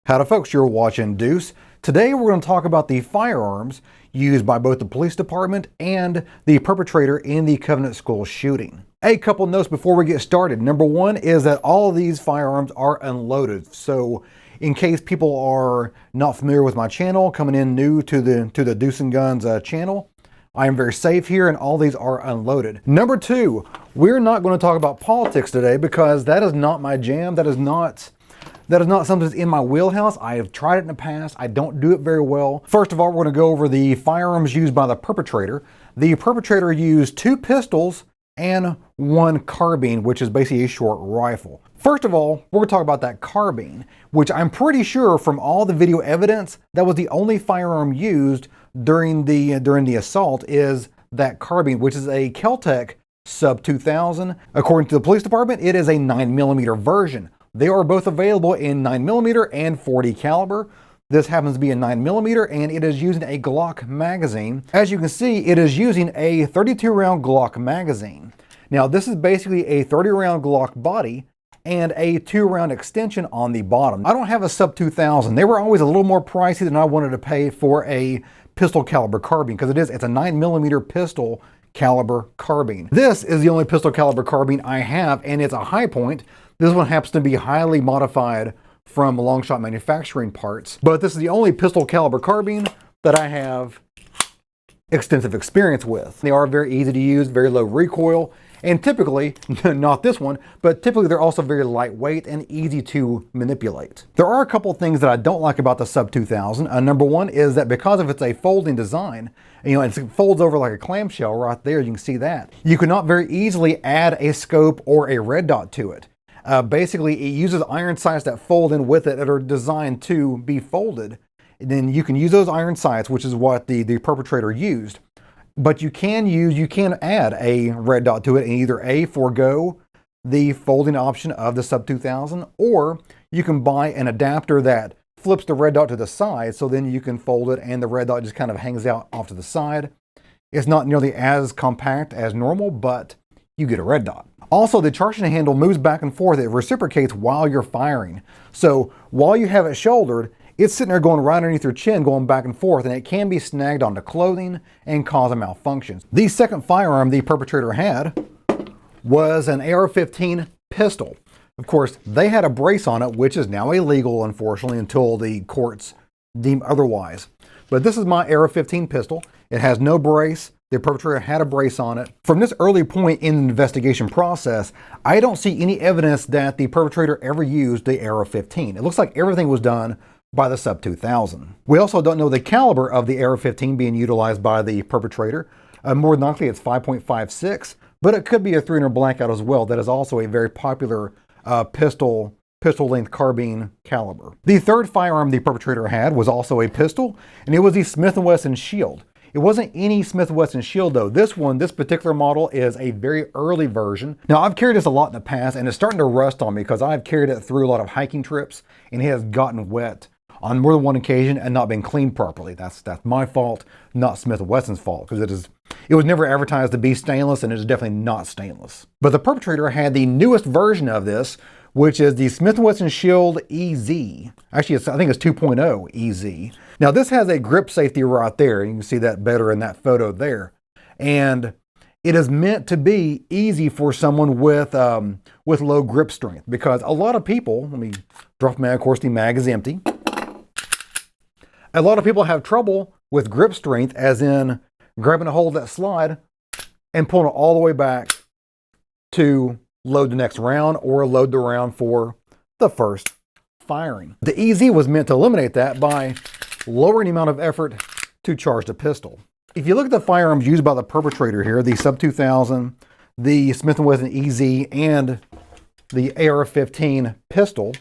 Howdy folks, you're watching Deuce. Today we're going to talk about the firearms used by both the police department and the perpetrator in the Covenant School shooting. A couple notes before we get started. Number one is that all of these firearms are unloaded. So in case people are not familiar with my channel, coming in new to the Deuce and Guns channel, I am very safe here and all these are unloaded. Number two, we're not going to talk about politics today because that is not my jam. That is not something that's in my wheelhouse. I have tried it in the past. I don't do it very well. First of all, we're going to go over the firearms used by the perpetrator. The perpetrator used 2 pistols and 1 carbine, which is basically a short rifle. First of all, we're going to talk about that carbine, which I'm pretty sure from all the video evidence, that was the only firearm used during the assault is that carbine, which is a KelTec Sub 2000. According to the police department, it is a 9mm version. They are both available in 9mm and 40 caliber. This happens to be a 9mm and it is using a Glock magazine. As you can see, it is using a 32 round Glock magazine. Now this is basically a 30 round Glock body and a 2 round extension on the bottom. I don't have a Sub 2000. They were always a little more pricey than I wanted to pay for a pistol caliber carbine because it's a 9mm pistol caliber carbine. This is the only pistol caliber carbine I have and it's a high point. This one happens to be highly modified from Longshot manufacturing parts, but this is the only pistol caliber carbine that I have extensive experience with. They are very easy to use, very low recoil, and typically, not this one, but typically they're also very lightweight and easy to manipulate. There are a couple of things that I don't like about the Sub 2000. Number one is that because of it's a folding design, it folds over like a clamshell right there, you can see that. You cannot very easily add a scope or a red dot to it. Basically, it uses iron sights that fold in with it that are designed to be folded. And then you can use those iron sights, which is what the perpetrator used. But you can add a red dot to it and either A, forego the folding option of the Sub 2000, or you can buy an adapter that flips the red dot to the side, so then you can fold it and the red dot just kind of hangs out off to the side. It's not nearly as compact as normal, but you get a red dot. Also, the charging handle moves back and forth. It reciprocates while you're firing. So while you have it shouldered, it's sitting there going right underneath your chin, going back and forth, and it can be snagged onto clothing and cause a malfunction. The second firearm the perpetrator had was an AR15 pistol. Of course, they had a brace on it, which is now illegal, unfortunately, until the courts deem otherwise. But this is my AR15 pistol. It has no brace. The perpetrator had a brace on it. From this early point in the investigation process, I don't see any evidence that the perpetrator ever used the AR-15. It looks like everything was done by the Sub 2000. We also don't know the caliber of the AR-15 being utilized by the perpetrator. More than likely it's 5.56, but it could be a 300 Blackout as well. That is also a very popular pistol length carbine caliber. The third firearm the perpetrator had was also a pistol, and it was the Smith & Wesson Shield. It wasn't any Smith & Wesson Shield though. This particular model is a very early version. Now I've carried this a lot in the past and it's starting to rust on me because I've carried it through a lot of hiking trips and it has gotten wet on more than one occasion and not been cleaned properly. That's my fault, not Smith & Wesson's fault, because it was never advertised to be stainless and it is definitely not stainless. But the perpetrator had the newest version of this, which is the Smith & Wesson Shield EZ. Actually, I think it's 2.0 EZ. Now this has a grip safety right there. You can see that better in that photo there. And it is meant to be easy for someone with low grip strength, because a lot of people, let me drop my, of course, the mag is empty. A lot of people have trouble with grip strength, as in grabbing a hold of that slide and pulling it all the way back to load the next round or load the round for the first firing. The EZ was meant to eliminate that by lowering the amount of effort to charge the pistol. If you look at the firearms used by the perpetrator here, the Sub 2000, the Smith & Wesson EZ, and the AR-15 pistol,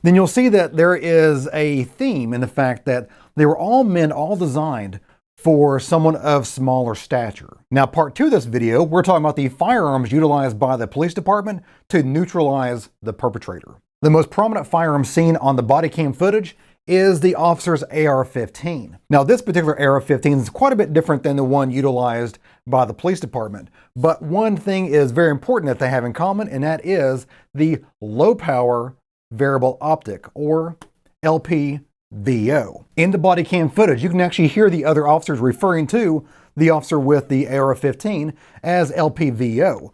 then you'll see that there is a theme in the fact that they were all designed for someone of smaller stature. Now, part 2 of this video, we're talking about the firearms utilized by the police department to neutralize the perpetrator. The most prominent firearm seen on the body cam footage is the officer's AR-15. Now, this particular AR-15 is quite a bit different than the one utilized by the police department. But one thing is very important that they have in common, and that is the low power variable optic, or LPVO. In the body cam footage, you can actually hear the other officers referring to the officer with the AR-15 as LPVO,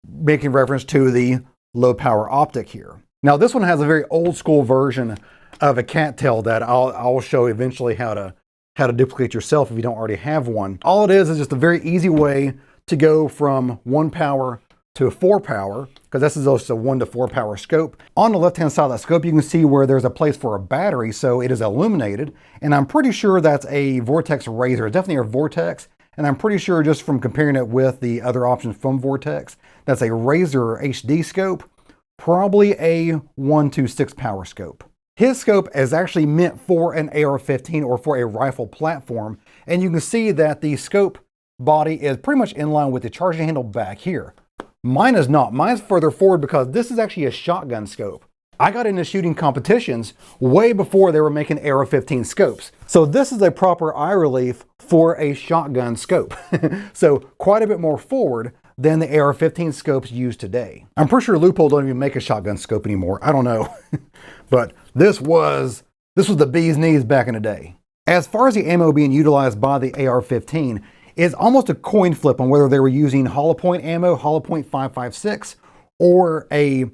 making reference to the low power optic here. Now this one has a very old school version of a cattail that I'll show eventually how to duplicate yourself if you don't already have one. All it is just a very easy way to go from 1 power to 4 power, because this is also a 1 to 4 power scope. On the left hand side of that scope, you can see where there's a place for a battery, so it is illuminated, and I'm pretty sure that's a Vortex Razor, definitely a Vortex, and I'm pretty sure just from comparing it with the other options from Vortex, that's a Razor HD scope, probably a 1 to 6 power scope. His scope is actually meant for an AR-15 or for a rifle platform, and you can see that the scope body is pretty much in line with the charging handle back here. Mine is not. Mine's further forward because this is actually a shotgun scope. I got into shooting competitions way before they were making AR-15 scopes. So this is a proper eye relief for a shotgun scope. So quite a bit more forward than the AR-15 scopes used today. I'm pretty sure Loophole don't even make a shotgun scope anymore. I don't know. But this was the bee's knees back in the day. As far as the ammo being utilized by the AR-15, it's almost a coin flip on whether they were using hollow point ammo, hollow point 5.56, or a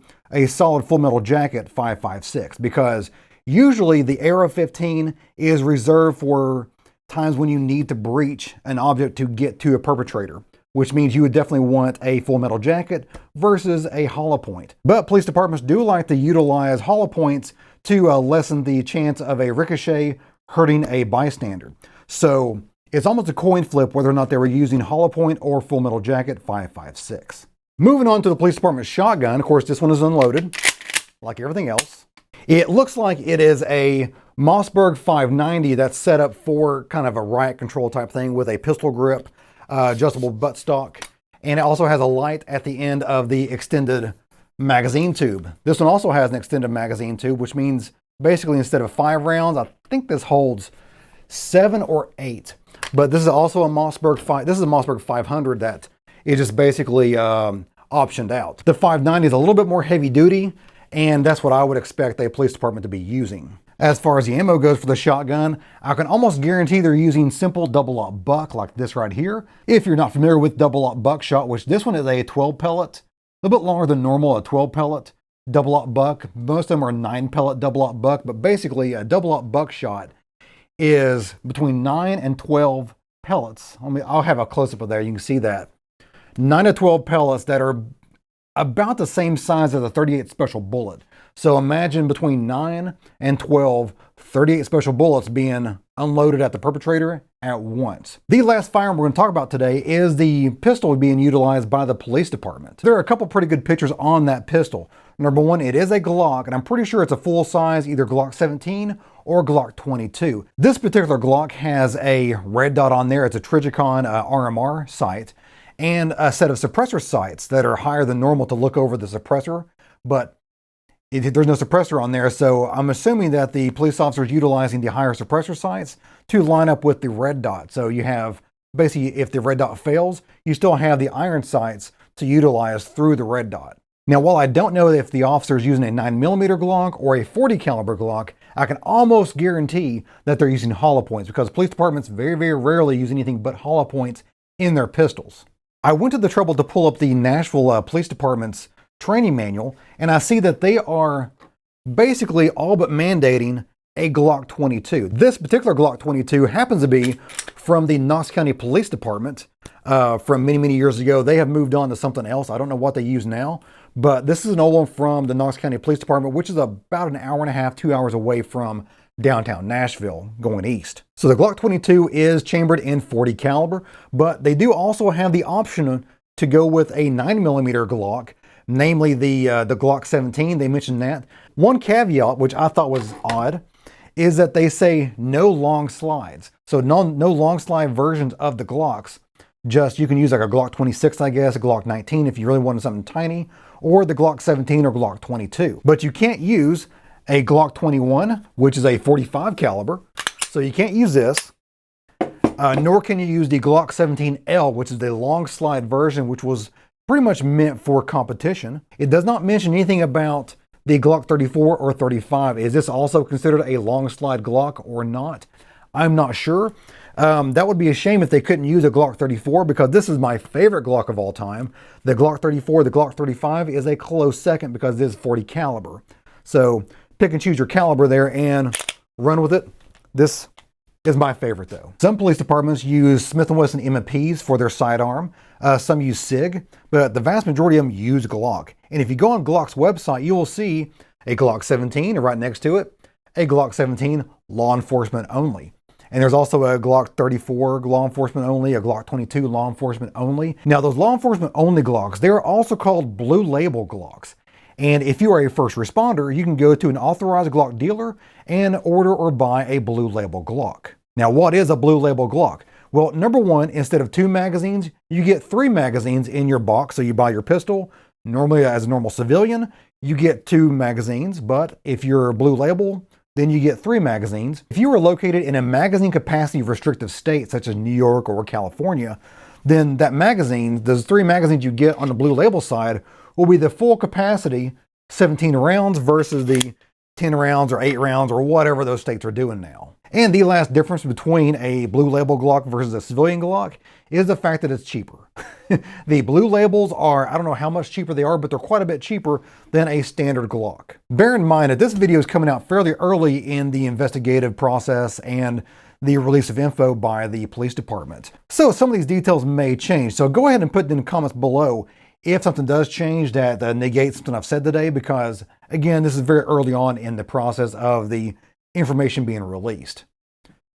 solid full metal jacket 5.56, because usually the AR-15 is reserved for times when you need to breach an object to get to a perpetrator, which means you would definitely want a full metal jacket versus a hollow point. But police departments do like to utilize hollow points to lessen the chance of a ricochet hurting a bystander. So it's almost a coin flip whether or not they were using hollow point or full metal jacket 5.56. Moving on to the police department shotgun. Of course, this one is unloaded, like everything else. It looks like it is a Mossberg 590 that's set up for kind of a riot control type thing with a pistol grip, adjustable buttstock, and it also has a light at the end of the extended magazine tube. This one also has an extended magazine tube, which means basically instead of 5 rounds, I think this holds 7 or 8. But this is also a Mossberg 5. This is a Mossberg 500 that is just basically optioned out. The 590 is a little bit more heavy duty, and that's what I would expect a police department to be using. As far as the ammo goes for the shotgun, I can almost guarantee they're using simple double-aught buck like this right here. If you're not familiar with double-aught buckshot, which this one is a 12 pellet, a little bit longer than normal, a 12 pellet double-aught buck. Most of them are 9 pellet double-aught buck, but basically a double-aught buckshot is between 9 and 12 pellets. I'll have a close-up of there, you can see that. 9 to 12 pellets that are about the same size as a 38 special bullet. So imagine between 9 and 12 38 special bullets being unloaded at the perpetrator at once. The last firearm we're going to talk about today is the pistol being utilized by the police department. There are a couple pretty good pictures on that pistol. Number one, it is a Glock, and I'm pretty sure it's a full size, either Glock 17 or Glock 22. This particular Glock has a red dot on there. It's a Trigicon RMR sight, and a set of suppressor sights that are higher than normal to look over the suppressor, but there's no suppressor on there, so I'm assuming that the police officer is utilizing the higher suppressor sights to line up with the red dot. So you have, basically, if the red dot fails, you still have the iron sights to utilize through the red dot. Now, while I don't know if the officer is using a 9mm Glock or a 40 caliber Glock, I can almost guarantee that they're using hollow points, because police departments very, very rarely use anything but hollow points in their pistols. I went to the trouble to pull up the Nashville Police Department's training manual, and I see that they are basically all but mandating a Glock 22. This particular Glock 22 happens to be from the Knox County Police Department from many, many years ago. They have moved on to something else. I don't know what they use now, but this is an old one from the Knox County Police Department, which is about an hour and a half, 2 hours away from downtown Nashville going east. So the Glock 22 is chambered in 40 caliber, but they do also have the option to go with a 9mm Glock, namely the Glock 17. They mentioned that. One caveat, which I thought was odd, is that they say no long slides. So no long slide versions of the Glocks. Just, you can use like a Glock 26, I guess, a Glock 19 if you really wanted something tiny, or the Glock 17 or Glock 22. But you can't use a Glock 21, which is a 45 caliber. So you can't use this, nor can you use the Glock 17L, which is the long slide version, which was pretty much meant for competition. It does not mention anything about the Glock 34 or 35. Is this also considered a long slide Glock or not? I'm not sure. That would be a shame if they couldn't use a Glock 34, because this is my favorite Glock of all time. The Glock 34, the Glock 35 is a close second because it is 40 caliber. So pick and choose your caliber there and run with it. This is my favorite though. Some police departments use Smith & Wesson M&Ps for their sidearm. Some use SIG, but the vast majority of them use Glock. And if you go on Glock's website, you will see a Glock 17, and right next to it, a Glock 17 law enforcement only. And there's also a Glock 34 law enforcement only, a Glock 22 law enforcement only. Now those law enforcement only Glocks, they're also called blue label Glocks. And if you are a first responder, you can go to an authorized Glock dealer and order or buy a blue label Glock. Now, what is a blue label Glock? Well, number one, instead of 2 magazines, you get 3 magazines in your box. So you buy your pistol. Normally, as a normal civilian, you get 2 magazines. But if you're a blue label, then you get 3 magazines. If you are located in a magazine capacity restrictive state, such as New York or California, then that magazine, those 3 magazines you get on the blue label side, will be the full capacity 17 rounds versus the 10 rounds or 8 rounds or whatever those states are doing now. And the last difference between a blue label Glock versus a civilian Glock is the fact that it's cheaper. The blue labels are, I don't know how much cheaper they are, but they're quite a bit cheaper than a standard Glock. Bear in mind that this video is coming out fairly early in the investigative process and the release of info by the police department. So some of these details may change. So go ahead and put in the comments below if something does change that negates something I've said today, because again, this is very early on in the process of the information being released.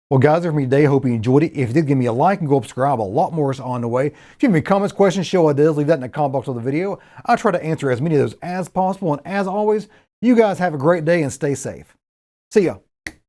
Well guys, that's for me today. Hope you enjoyed it. If you did, give me a like and go subscribe. A lot more is on the way. If you have any comments, questions, show ideas, leave that in the comment box of the video. I'll try to answer as many of those as possible. And as always, you guys have a great day and stay safe. See ya.